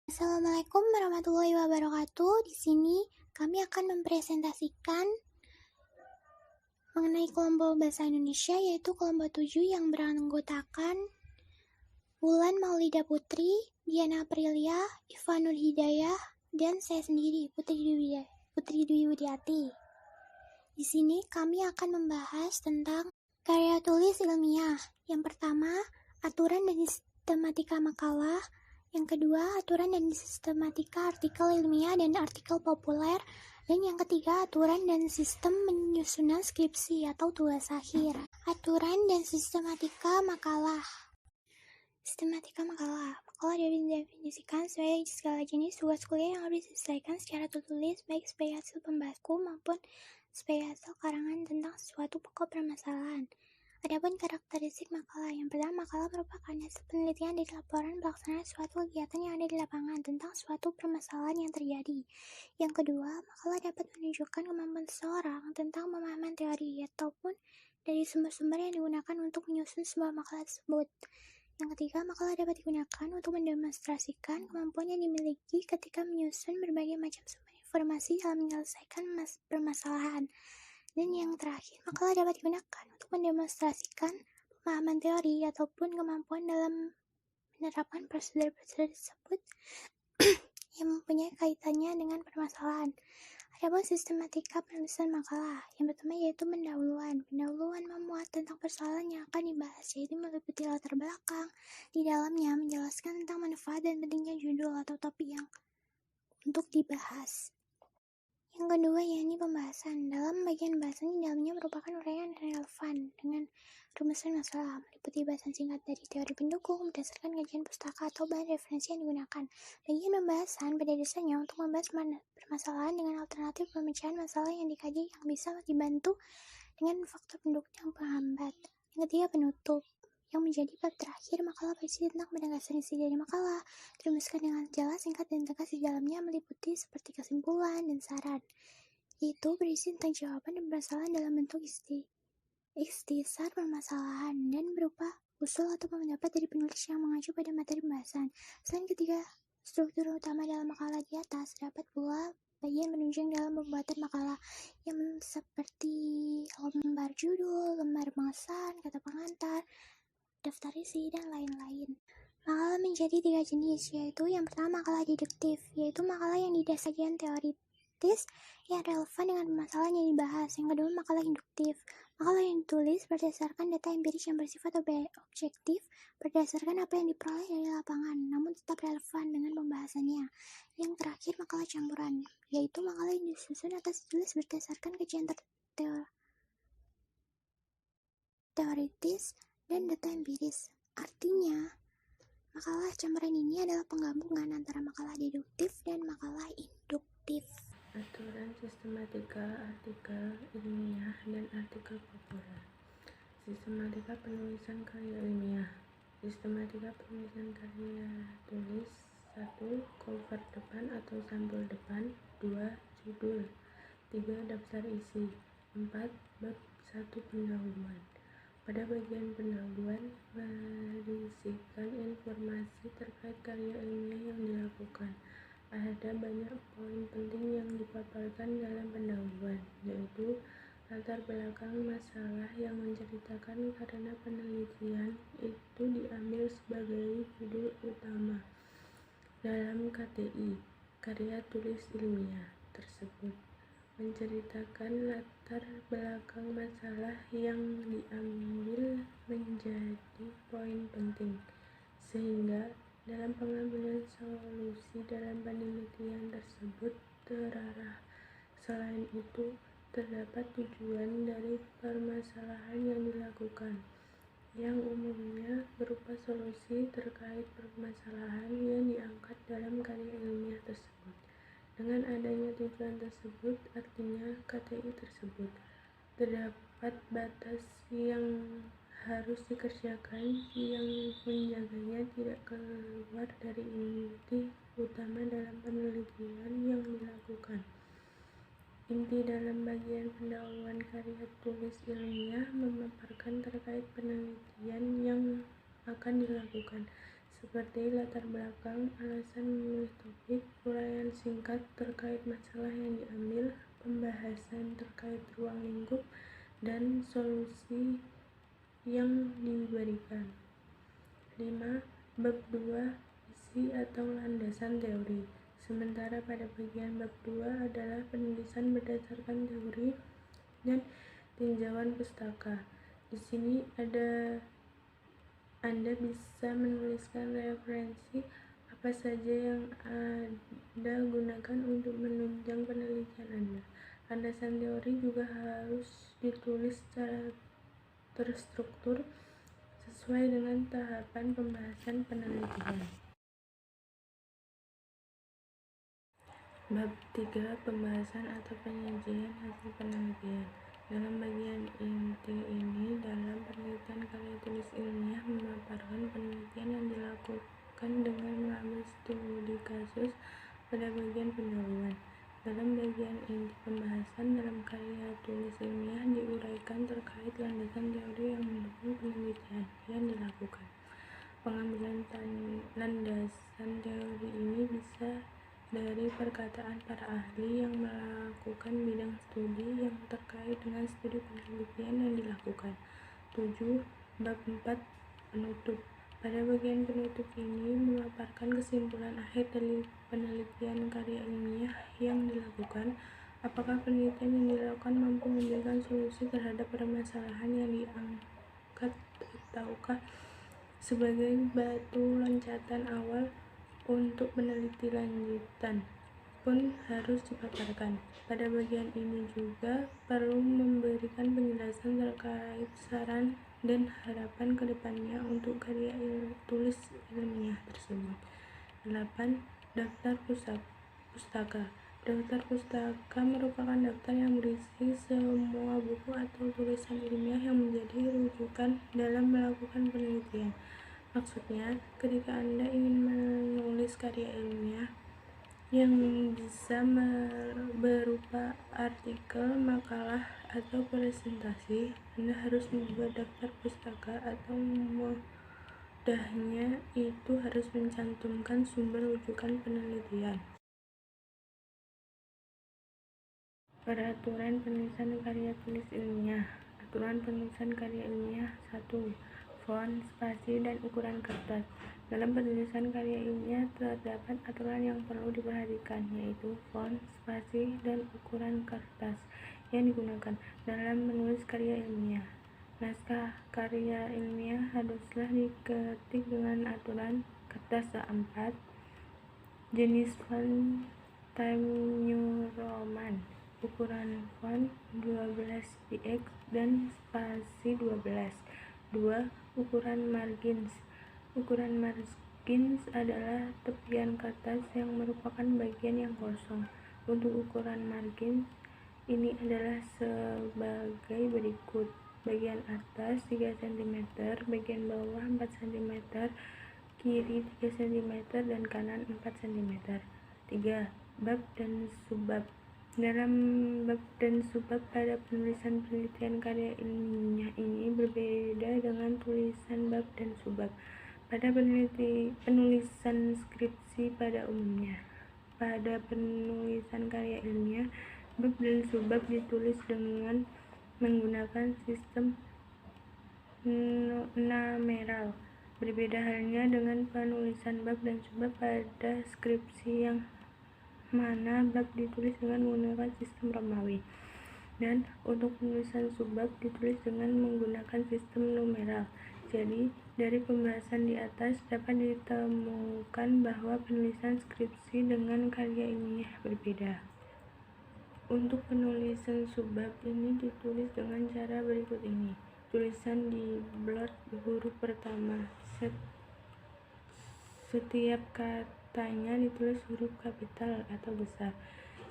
Assalamualaikum warahmatullahi wabarakatuh. Di sini kami akan mempresentasikan mengenai kelompok bahasa Indonesia, yaitu kelompok 7 yang beranggotakan Wulan Maulida Putri, Diana Aprilia, Iva Nur Hidayah, dan saya sendiri, Putri Dwi Widiati. Di sini kami akan membahas tentang karya tulis ilmiah. Yang pertama, aturan dan sistematika makalah. Yang kedua, aturan dan sistematika artikel ilmiah dan artikel populer. Dan yang ketiga, aturan dan sistem penyusunan skripsi atau tugas akhir. Aturan dan sistematika makalah. Sistematika makalah. Makalah didefinisikan sebagai segala jenis tugas kuliah yang harus diselesaikan secara tertulis, baik sebagai hasil pembahasku maupun sebagai hasil karangan tentang suatu pokok permasalahan. Adapun karakteristik makalah, yang pertama, makalah merupakan hasil penelitian dari laporan pelaksanaan suatu kegiatan yang ada di lapangan tentang suatu permasalahan yang terjadi. Yang kedua, makalah dapat menunjukkan kemampuan seseorang tentang pemahaman teori ataupun dari sumber-sumber yang digunakan untuk menyusun sebuah makalah tersebut. Yang ketiga, makalah dapat digunakan untuk mendemonstrasikan kemampuan yang dimiliki ketika menyusun berbagai macam sumber informasi dalam menyelesaikan permasalahan. Dan yang terakhir, makalah dapat digunakan untuk mendemonstrasikan pemahaman teori ataupun kemampuan dalam menerapkan prosedur-prosedur tersebut yang mempunyai kaitannya dengan permasalahan. Adapun sistematika penulisan makalah, yang pertama yaitu pendahuluan. Pendahuluan memuat tentang persoalan yang akan dibahas, yaitu meliputi latar belakang. Di dalamnya menjelaskan tentang manfaat dan pentingnya judul atau topik yang untuk dibahas. Yang kedua, yakni pembahasan. Dalam bagian pembahasan, di dalamnya merupakan uraian relevan dengan rumusan masalah, meliputi bahasan singkat dari teori pendukung berdasarkan kajian pustaka atau bahan referensi yang digunakan. Bagian pembahasan pada dasarnya untuk membahas permasalahan dengan alternatif pemecahan masalah yang dikaji yang bisa dibantu dengan faktor pendukung yang penghambat. Yang ketiga, penutup. Yang menjadi bab terakhir, makalah berisi tentang penegasan isi dari makalah, dirumuskan dengan jelas, singkat, dan tegas. Di dalamnya meliputi seperti kesimpulan dan saran, yaitu berisi tentang jawaban dan permasalahan dalam bentuk ikhtisar permasalahan dan berupa usul atau pendapat dari penulis yang mengacu pada materi pembahasan. Selain ketiga struktur utama dalam makalah di atas, terdapat pula bagian penunjang dalam pembuatan makalah yang seperti lembar judul, lembar pengesan, kata pengantar, daftar isi, dan lain-lain. Makalah menjadi 3 jenis, yaitu yang pertama makalah deduktif, yaitu makalah yang didasarkan teoritis yang relevan dengan permasalahan yang dibahas. Yang kedua, makalah induktif, makalah yang ditulis berdasarkan data empiris yang bersifat objektif, berdasarkan apa yang diperoleh dari lapangan, namun tetap relevan dengan pembahasannya. Yang terakhir, makalah campuran, yaitu makalah yang disusun atau ditulis berdasarkan kajian teoritis dan data empiris. Artinya, makalah campuran ini adalah penggabungan antara makalah deduktif dan makalah induktif. Aturan sistematika artikel ilmiah dan artikel populer. Sistematika penulisan karya ilmiah. Sistematika penulisan karya tulis. 1. Cover depan atau sampul depan. 2. Judul. 3. Daftar isi. 4. Bab 1 pendahuluan. Pada bagian pendahuluan berisikan informasi terkait karya ilmiah yang dilakukan. Ada banyak poin penting yang dipaparkan dalam pendahuluan, yaitu latar belakang masalah yang menceritakan karena penelitian itu diambil sebagai judul utama dalam KTI, karya tulis ilmiah tersebut. Menceritakan latar belakang masalah yang diambil menjadi poin penting, sehingga dalam pengambilan solusi dalam penelitian tersebut terarah. Selain itu, terdapat tujuan dari permasalahan yang dilakukan, yang umumnya berupa solusi terkait permasalahan yang diangkat dalam karya ilmiah tersebut. Dengan adanya tujuan tersebut, artinya KTI tersebut, terdapat batas yang harus dikerjakan yang menjaganya tidak keluar dari inti utama dalam penelitian yang dilakukan. Inti dalam bagian pendahuluan karya tulis ilmiah memaparkan terkait penelitian yang akan dilakukan, seperti latar belakang, alasan memilih singkat terkait masalah yang diambil, pembahasan terkait ruang lingkup, dan solusi yang diberikan. 5. Bab 2, isi atau landasan teori. Sementara pada bagian bab 2 adalah penulisan berdasarkan teori dan tinjauan pustaka. Di sini Anda bisa menuliskan referensi apa saja yang Anda gunakan untuk menunjang penelitian Anda. Landasan teori juga harus ditulis secara terstruktur sesuai dengan tahapan pembahasan penelitian. Bab 3, pembahasan atau penyajian hasil penelitian. Dalam bagian inti ini, dalam penelitian karya tulis ilmiah memaparkan penelitian yang dilakukan dengan mengambil studi kasus pada bagian pendahuluan. Dalam bagian inti pembahasan dalam karya tulis ilmiah diuraikan terkait landasan teori yang mendukung penelitian yang dilakukan. Pengambilan landasan teori ini bisa dari perkataan para ahli yang melakukan bidang studi yang terkait dengan studi penelitian yang dilakukan. 7. Bab 4, penutup. Pada bagian penutup ini memaparkan kesimpulan akhir dari penelitian karya ilmiah yang dilakukan. Apakah penelitian yang dilakukan mampu memberikan solusi terhadap permasalahan yang diangkat, ataukah sebagai batu loncatan awal untuk peneliti lanjutan pun harus dipaparkan. Pada bagian ini juga perlu memberikan penjelasan terkait saran dan harapan ke depannya untuk karya tulis ilmiah tersebut. 8. Daftar pustaka. Daftar pustaka merupakan daftar yang berisi semua buku atau tulisan ilmiah yang menjadi rujukan dalam melakukan penelitian. Maksudnya, ketika Anda ingin menulis karya ilmiah yang bisa berupa artikel, makalah, atau presentasi, Anda harus membuat daftar pustaka atau mudahnya itu harus mencantumkan sumber rujukan penelitian. Peraturan penulisan karya tulis ilmiah. Aturan penulisan karya ilmiah 1. Font, spasi, dan ukuran kertas. Dalam penulisan karya ilmiah terdapat aturan yang perlu diperhatikan, yaitu font, spasi, dan ukuran kertas yang digunakan dalam menulis karya ilmiah. Naskah karya ilmiah haruslah diketik dengan aturan kertas A4, jenis font Times New Roman, ukuran font 12px dan spasi 12. 2. Ukuran margins. Ukuran margins adalah tepian kertas yang merupakan bagian yang kosong. Untuk ukuran margins ini adalah sebagai berikut: bagian atas 3 cm, bagian bawah 4 cm, kiri 3 cm, dan kanan 4 cm. 3. Bab dan subbab. Dalam bab dan subbab pada penulisan penelitian karya ilmiah ini berbeda dengan tulisan bab dan subbab pada penulisan skripsi pada umumnya. Pada penulisan karya ilmiah, bab dan subbab ditulis dengan menggunakan sistem numeral. Berbeda halnya dengan penulisan bab dan subbab pada skripsi yang mana bab ditulis dengan menggunakan sistem Romawi, dan untuk penulisan subbab ditulis dengan menggunakan sistem numeral. Jadi, dari pembahasan di atas dapat ditemukan bahwa penulisan skripsi dengan karya ilmiah berbeda. Untuk penulisan subbab ini ditulis dengan cara berikut ini. Tulisan di blot huruf pertama. Setiap katanya ditulis huruf kapital atau besar.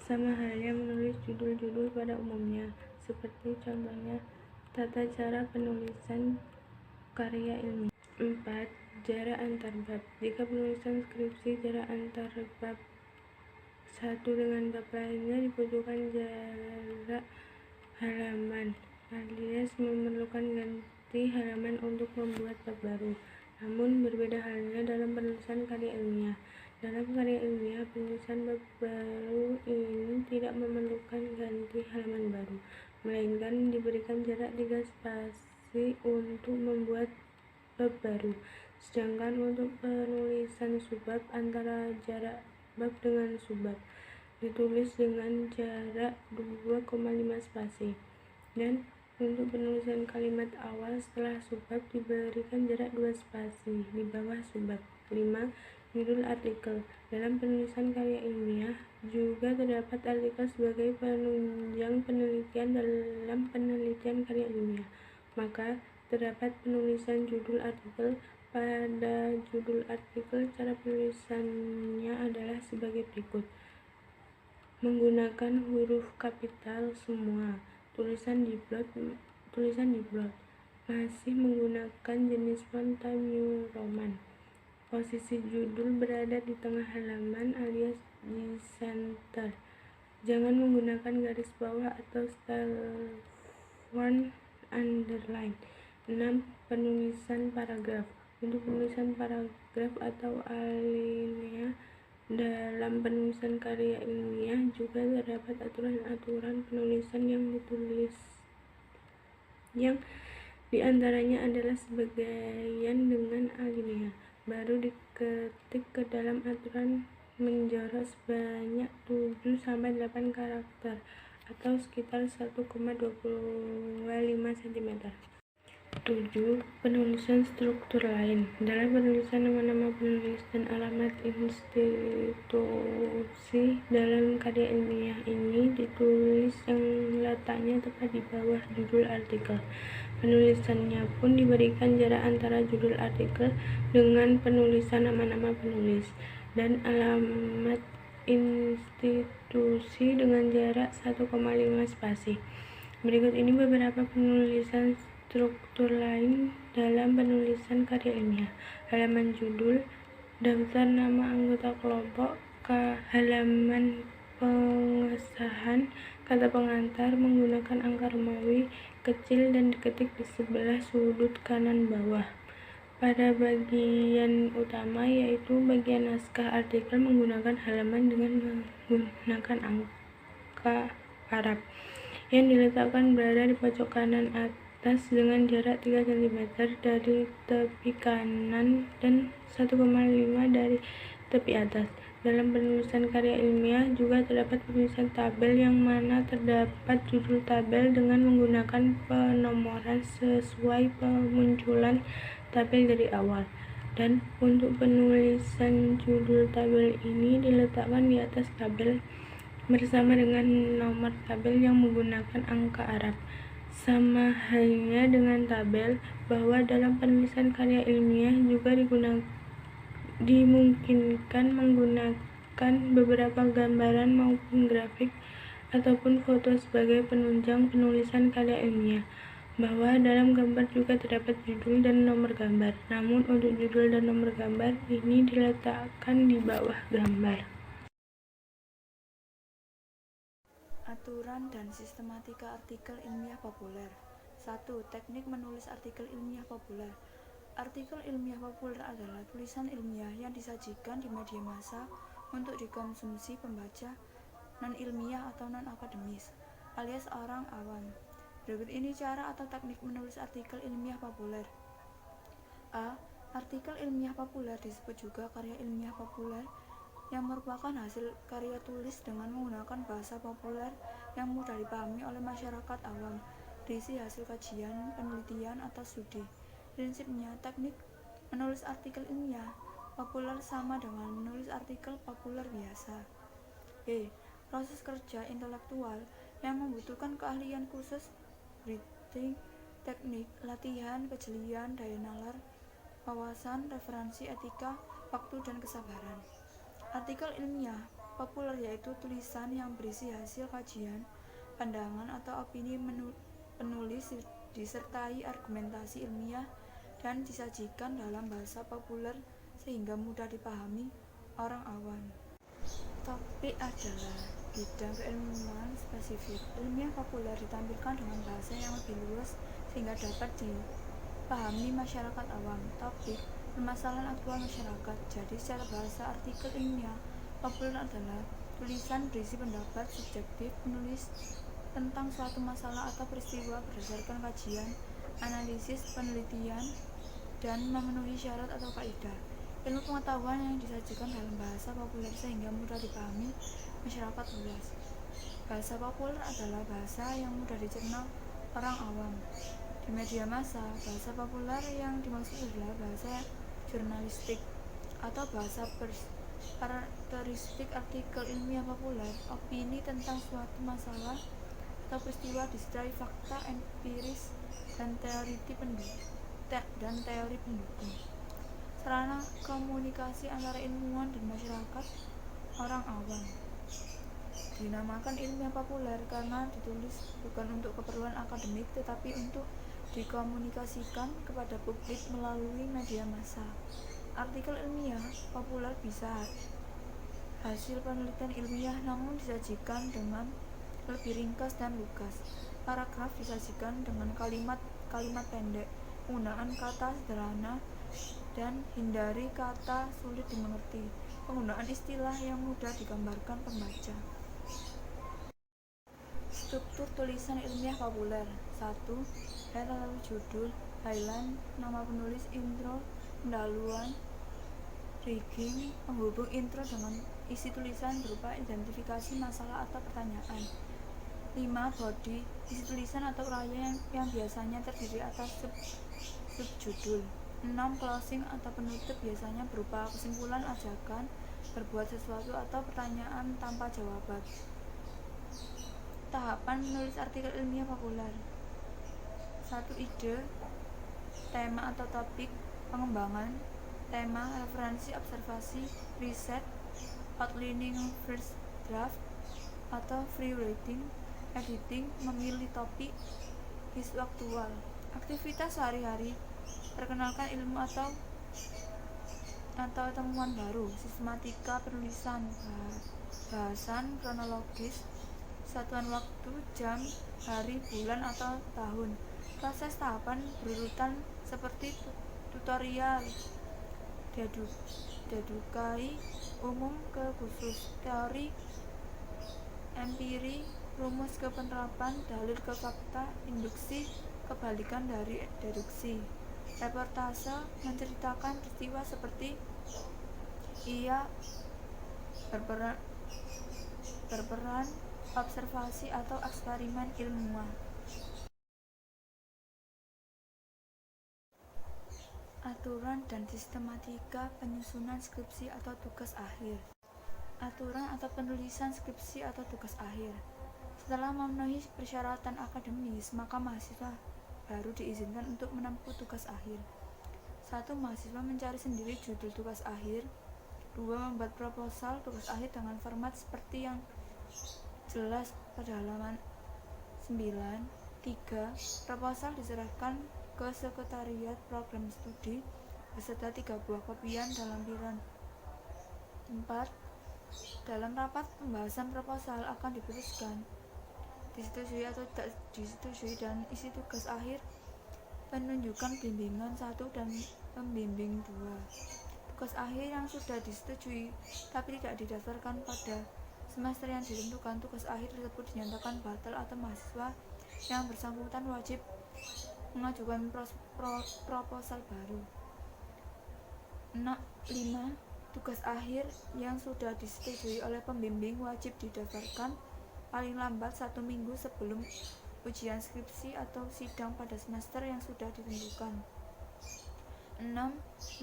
Sama halnya menulis judul-judul pada umumnya, seperti contohnya tata cara penulisan karya ilmiah. 4. Jarak antar bab. Jika penulisan skripsi, jarak antar bab satu dengan bab lainnya dibutuhkan jarak halaman, alias memerlukan ganti halaman untuk membuat bab baru. Namun berbeda halnya dalam penulisan karya ilmiah. Dalam karya ilmiah, penulis penulisan bab baru ini tidak memerlukan ganti halaman baru, melainkan diberikan jarak 3 spasi untuk membuat bab baru. Sedangkan untuk penulisan subbab, antara jarak bab dengan subbab ditulis dengan jarak 2,5 spasi, dan untuk penulisan kalimat awal setelah subbab diberikan jarak 2 spasi di bawah subbab. 5. Judul artikel. Dalam penulisan karya ilmiah juga terdapat artikel sebagai penunjang penelitian dalam penelitian karya ilmiah. Maka terdapat penulisan judul artikel. Pada judul artikel, cara penulisannya adalah sebagai berikut. Menggunakan huruf kapital semua. Tulisan di blog masih menggunakan jenis font Times New Roman. Posisi judul berada di tengah halaman alias di center. Jangan menggunakan garis bawah atau style font underline. 6. Penulisan paragraf. Untuk penulisan paragraf atau alinea dalam penulisan karya ilmiah juga terdapat aturan-aturan penulisan yang diantaranya adalah sebagian dengan alinea baru diketik ke dalam aturan menjorok sebanyak 7-8 karakter atau sekitar 1,25 cm. 7. Penulisan struktur lain. Dalam penulisan nama-nama penulis dan alamat institusi dalam karya ilmiah ini ditulis yang letaknya tepat di bawah judul artikel. Penulisannya pun diberikan jarak antara judul artikel dengan penulisan nama-nama penulis dan alamat institusi dengan jarak 1,5 spasi. Berikut ini beberapa penulisan struktur lain dalam penulisan karya ilmiah. Halaman judul, daftar nama anggota kelompok, halaman pengesahan, kata pengantar menggunakan angka Romawi kecil dan diketik di sebelah sudut kanan bawah. Pada bagian utama, yaitu bagian naskah artikel, menggunakan halaman dengan menggunakan angka Arab yang diletakkan berada di pojok kanan atas dengan jarak 3 cm dari tepi kanan dan 1,5 dari tepi atas. Dalam penulisan karya ilmiah juga terdapat penulisan tabel yang mana terdapat judul tabel dengan menggunakan penomoran sesuai pemunculan tabel dari awal. Dan untuk penulisan judul tabel ini diletakkan di atas tabel bersama dengan nomor tabel yang menggunakan angka Arab. Sama halnya dengan tabel, bahwa dalam penulisan karya ilmiah juga dimungkinkan menggunakan beberapa gambaran maupun grafik ataupun foto sebagai penunjang penulisan karya ilmiah. Bahwa dalam gambar juga terdapat judul dan nomor gambar, namun untuk judul dan nomor gambar ini diletakkan di bawah gambar. Aturan dan sistematika artikel ilmiah populer. 1. Teknik menulis artikel ilmiah populer. Artikel ilmiah populer adalah tulisan ilmiah yang disajikan di media massa untuk dikonsumsi pembaca non-ilmiah atau non-akademis, alias orang awam. Berikut ini cara atau teknik menulis artikel ilmiah populer. A. Artikel ilmiah populer disebut juga karya ilmiah populer yang merupakan hasil karya tulis dengan menggunakan bahasa populer yang mudah dipahami oleh masyarakat awam, berisi hasil kajian, penelitian, atau studi. Prinsipnya, teknik menulis artikel ilmiah populer sama dengan menulis artikel populer biasa. B. Proses kerja intelektual yang membutuhkan keahlian khusus, writing, teknik, latihan, kejelian, daya nalar, wawasan, referensi, etika, waktu, dan kesabaran. Artikel ilmiah populer yaitu tulisan yang berisi hasil kajian, pandangan, atau opini penulis disertai argumentasi ilmiah dan disajikan dalam bahasa populer sehingga mudah dipahami orang awam. Topik adalah bidang keilmuan spesifik. Ilmiah populer ditampilkan dengan bahasa yang lebih luas sehingga dapat dipahami masyarakat awam. Topik permasalahan aktual masyarakat. Jadi secara bahasa artikel ilmiah populer adalah tulisan berisi pendapat subjektif penulis tentang suatu masalah atau peristiwa berdasarkan kajian, analisis, penelitian, dan memenuhi syarat atau kaidah. Ilmu pengetahuan yang disajikan dalam bahasa populer sehingga mudah dipahami masyarakat luas. Bahasa populer adalah bahasa yang mudah dicerna orang awam. Di media massa, bahasa populer yang dimaksud adalah bahasa jurnalistik atau bahasa karakteristik artikel ilmiah populer, opini tentang suatu masalah atau peristiwa disertai fakta empiris dan teori pendukung. Sarana komunikasi antara ilmuwan dan masyarakat orang awam. Dinamakan ilmiah populer karena ditulis bukan untuk keperluan akademik tetapi untuk dikomunikasikan kepada publik melalui media massa. Artikel ilmiah populer bisa hasil penelitian ilmiah namun disajikan dengan lebih ringkas dan lugas. Paragraf disajikan dengan kalimat pendek, penggunaan kata sederhana dan hindari kata sulit dimengerti. Penggunaan istilah yang mudah digambarkan pembaca. Struktur tulisan ilmiah populer. 1. Head atau judul, highline, nama penulis, intro, pendahuluan, rigging, penghubung intro dengan isi tulisan berupa identifikasi masalah atau pertanyaan. 5. Body, isi tulisan atau uraian yang biasanya terdiri atas subjudul. 6. Closing atau penutup biasanya berupa kesimpulan, ajakan, berbuat sesuatu atau pertanyaan tanpa jawaban. Tahapan menulis artikel ilmiah populer. 1. Ide, tema atau topik, pengembangan, tema, referensi, observasi, riset, outlining, first draft atau free writing, editing, memilih topik, isu aktual, aktivitas sehari-hari, perkenalkan ilmu atau temuan baru, sistematika penulisan, bahasan kronologis, satuan waktu, jam, hari, bulan, atau tahun. Proses tahapan berurutan seperti tutorial, dedukai, umum ke khusus, teori, empiri, rumus ke penerapan, dalil ke fakta, induksi, kebalikan dari deduksi. Reportase menceritakan peristiwa seperti ia berperan observasi atau eksperimen ilmuwan. Aturan dan sistematika penyusunan skripsi atau tugas akhir. Aturan atau penulisan skripsi atau tugas akhir. Setelah memenuhi persyaratan akademis, maka mahasiswa baru diizinkan untuk menempuh tugas akhir. 1. Mahasiswa mencari sendiri judul tugas akhir. 2. Membuat proposal tugas akhir dengan format seperti yang jelas pada halaman 9. 3. Proposal diserahkan ke sekretariat program studi beserta 3 buah kopian dalam lampiran. 4. Dalam rapat pembahasan proposal akan diputuskan disetujui atau tidak disetujui dan isi tugas akhir penunjukan bimbingan 1 dan pembimbing 2. Tugas akhir yang sudah disetujui tapi tidak didaftarkan pada semester yang ditentukan, tugas akhir tersebut dinyatakan batal atau mahasiswa yang bersangkutan wajib mengajukan proposal baru. 5. Tugas akhir yang sudah disetujui oleh pembimbing wajib didaftarkan paling lambat 1 minggu sebelum ujian skripsi atau sidang pada semester yang sudah ditentukan. 6.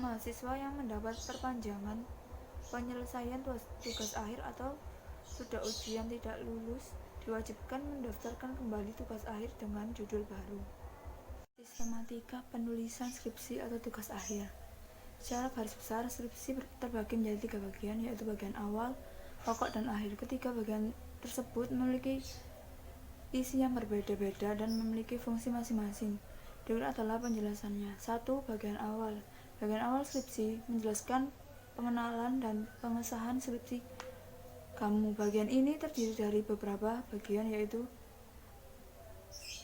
Mahasiswa yang mendapat perpanjangan penyelesaian tugas akhir atau sudah ujian tidak lulus diwajibkan mendaftarkan kembali tugas akhir dengan judul baru. Sistematika penulisan skripsi atau tugas akhir. Secara garis besar, skripsi terbagi menjadi 3 bagian, yaitu bagian awal, pokok, dan akhir. Ketiga bagian tersebut memiliki isi yang berbeda-beda dan memiliki fungsi masing-masing. Berikut adalah penjelasannya. 1. Bagian awal. Bagian awal skripsi menjelaskan pengenalan dan pengesahan skripsi kamu. Bagian ini terdiri dari beberapa bagian, yaitu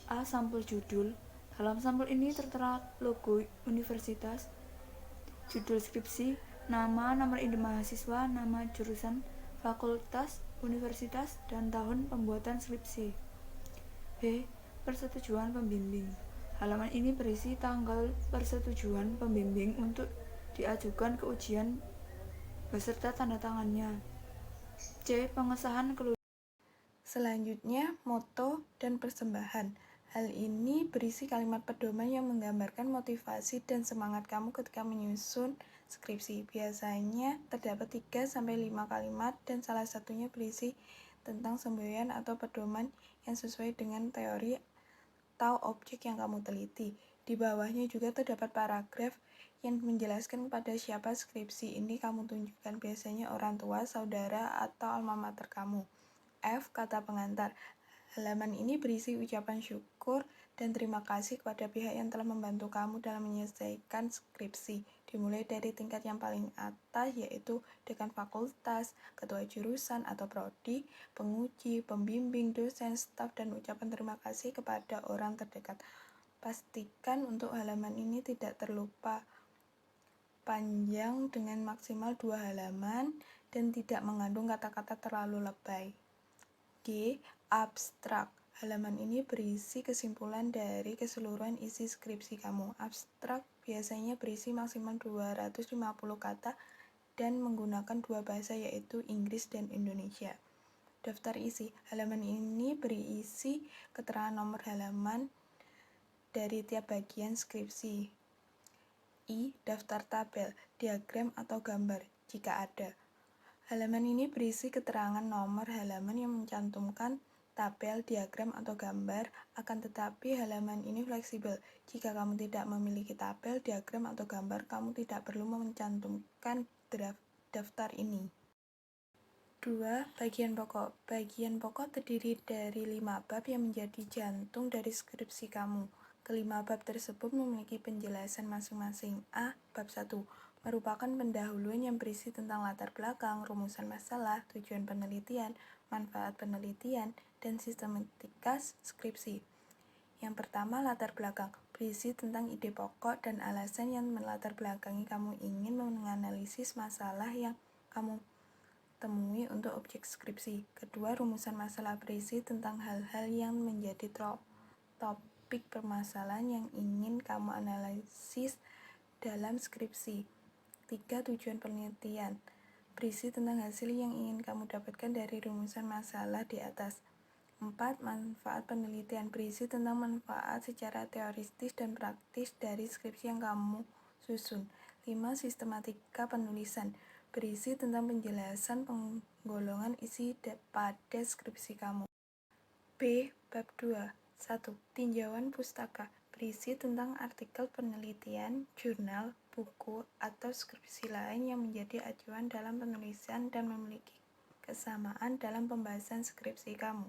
A. Sampul judul. Dalam sampul ini tertera logo universitas, judul skripsi, nama, nomor induk mahasiswa, nama jurusan, fakultas, universitas, dan tahun pembuatan skripsi. B. Persetujuan pembimbing. Halaman ini berisi tanggal persetujuan pembimbing untuk diajukan ke ujian beserta tanda tangannya. C. Pengesahan kelulusan. Selanjutnya, moto dan persembahan. Hal ini berisi kalimat pedoman yang menggambarkan motivasi dan semangat kamu ketika menyusun skripsi. Biasanya terdapat 3-5 kalimat dan salah satunya berisi tentang semboyan atau pedoman yang sesuai dengan teori atau objek yang kamu teliti. Di bawahnya juga terdapat paragraf yang menjelaskan kepada siapa skripsi ini kamu tunjukkan, biasanya orang tua, saudara, atau alma mater kamu. F. Kata pengantar. Halaman ini berisi ucapan syukur dan terima kasih kepada pihak yang telah membantu kamu dalam menyelesaikan skripsi, dimulai dari tingkat yang paling atas yaitu dekan fakultas, ketua jurusan atau prodi, penguji, pembimbing, dosen, staf, dan ucapan terima kasih kepada orang terdekat. Pastikan untuk halaman ini tidak terlupa panjang dengan maksimal 2 halaman dan tidak mengandung kata-kata terlalu lebay. G. Abstrak. Halaman ini berisi kesimpulan dari keseluruhan isi skripsi kamu. Abstrak biasanya berisi maksimal 250 kata dan menggunakan 2 bahasa yaitu Inggris dan Indonesia. Daftar isi. Halaman ini berisi keterangan nomor halaman dari tiap bagian skripsi. I. Daftar tabel, diagram atau gambar jika ada. Halaman ini berisi keterangan nomor halaman yang mencantumkan tabel, diagram, atau gambar, akan tetapi halaman ini fleksibel. Jika kamu tidak memiliki tabel, diagram, atau gambar, kamu tidak perlu mencantumkan daftar ini. 2. Bagian pokok. Bagian pokok terdiri dari 5 bab yang menjadi jantung dari skripsi kamu. Kelima bab tersebut memiliki penjelasan masing-masing. A. Bab 1 merupakan pendahuluan yang berisi tentang latar belakang, rumusan masalah, tujuan penelitian, manfaat penelitian, dan sistematika skripsi. Yang pertama, latar belakang, berisi tentang ide pokok dan alasan yang melatar belakangi kamu ingin menganalisis masalah yang kamu temui untuk objek skripsi. Kedua, rumusan masalah, berisi tentang hal-hal yang menjadi topik permasalahan yang ingin kamu analisis dalam skripsi. 3. Tujuan penelitian, berisi tentang hasil yang ingin kamu dapatkan dari rumusan masalah di atas. 4. Manfaat penelitian, berisi tentang manfaat secara teoritis dan praktis dari skripsi yang kamu susun. 5. Sistematika penulisan, berisi tentang penjelasan penggolongan isi pada skripsi kamu. B. Bab 2 1. Tinjauan pustaka, berisi tentang artikel penelitian, jurnal, buku, atau skripsi lain yang menjadi acuan dalam penulisan dan memiliki kesamaan dalam pembahasan skripsi kamu.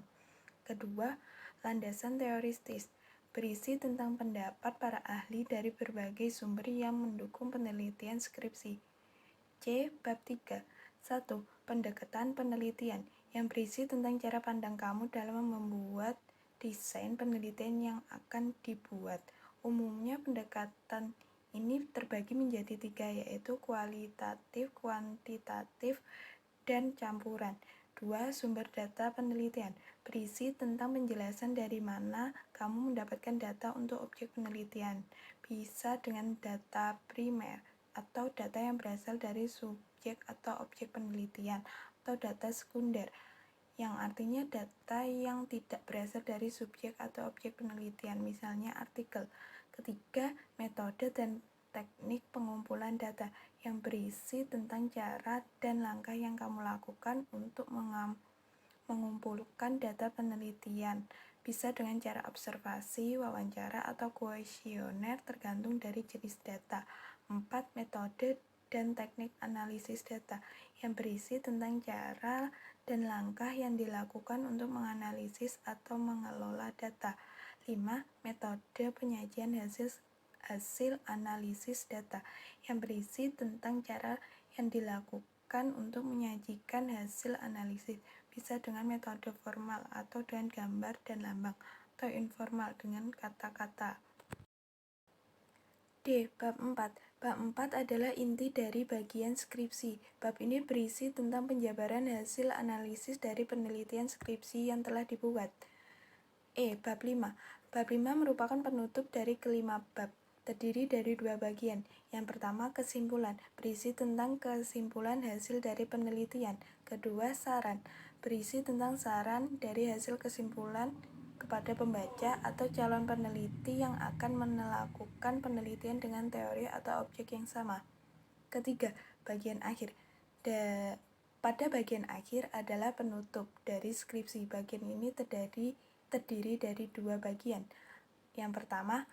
Kedua, landasan teoritis, berisi tentang pendapat para ahli dari berbagai sumber yang mendukung penelitian skripsi. C. Bab 3 1. Pendekatan penelitian, yang berisi tentang cara pandang kamu dalam membuat desain penelitian yang akan dibuat. Umumnya pendekatan ini terbagi menjadi 3 yaitu kualitatif, kuantitatif, dan campuran. 2. Sumber data penelitian, berisi tentang penjelasan dari mana kamu mendapatkan data untuk objek penelitian. Bisa dengan data primer atau data yang berasal dari subjek atau objek penelitian, atau data sekunder, yang artinya data yang tidak berasal dari subjek atau objek penelitian, misalnya artikel. Ketiga, metode dan teknik pengumpulan data, yang berisi tentang cara dan langkah yang kamu lakukan untuk mengumpulkan data penelitian. Bisa dengan cara observasi, wawancara, atau kuesioner tergantung dari jenis data. 4. Metode dan teknik analisis data, yang berisi tentang cara dan langkah yang dilakukan untuk menganalisis atau mengelola data. 5. Metode penyajian hasil analisis data, yang berisi tentang cara yang dilakukan untuk menyajikan hasil analisis. Bisa dengan metode formal atau dengan gambar dan lambang, atau informal dengan kata-kata. D. Bab 4 Bab 4 adalah inti dari bagian skripsi. Bab ini berisi tentang penjabaran hasil analisis dari penelitian skripsi yang telah dibuat. Bab 5. Bab 5 merupakan penutup dari kelima bab, terdiri dari 2 bagian. Yang pertama, kesimpulan, berisi tentang kesimpulan hasil dari penelitian. Kedua, saran, berisi tentang saran dari hasil kesimpulan kepada pembaca atau calon peneliti yang akan melakukan penelitian dengan teori atau objek yang sama. Ketiga, bagian akhir. Pada bagian akhir adalah penutup dari skripsi. Bagian ini terdiri dari 2 bagian. Yang pertama,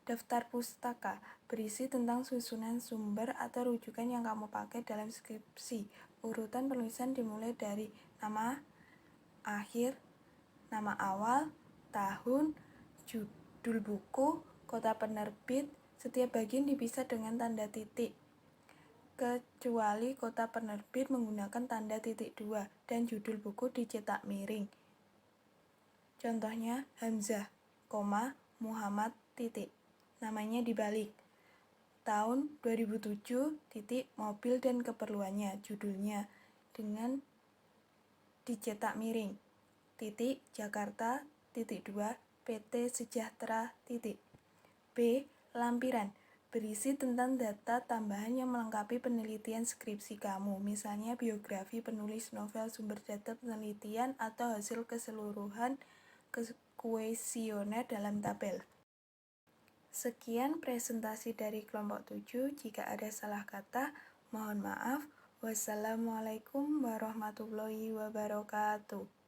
daftar pustaka, berisi tentang susunan sumber atau rujukan yang kamu pakai dalam skripsi. Urutan penulisan dimulai dari nama, akhir, nama awal, tahun, judul buku, kota penerbit. Setiap bagian dipisah dengan tanda titik, kecuali kota penerbit menggunakan tanda titik 2 dan judul buku dicetak miring. Contohnya Hamzah, Muhammad, titik. Namanya dibalik. Tahun 2007, titik, mobil dan keperluannya, judulnya, dengan dicetak miring. Titik, Jakarta, titik 2, PT Sejahtera, titik. B. Lampiran, berisi tentang data tambahan yang melengkapi penelitian skripsi kamu, misalnya biografi penulis novel, sumber data penelitian, atau hasil keseluruhan kuesioner dalam tabel. Sekian presentasi dari kelompok 7. Jika ada salah kata, mohon maaf. Wassalamualaikum warahmatullahi wabarakatuh.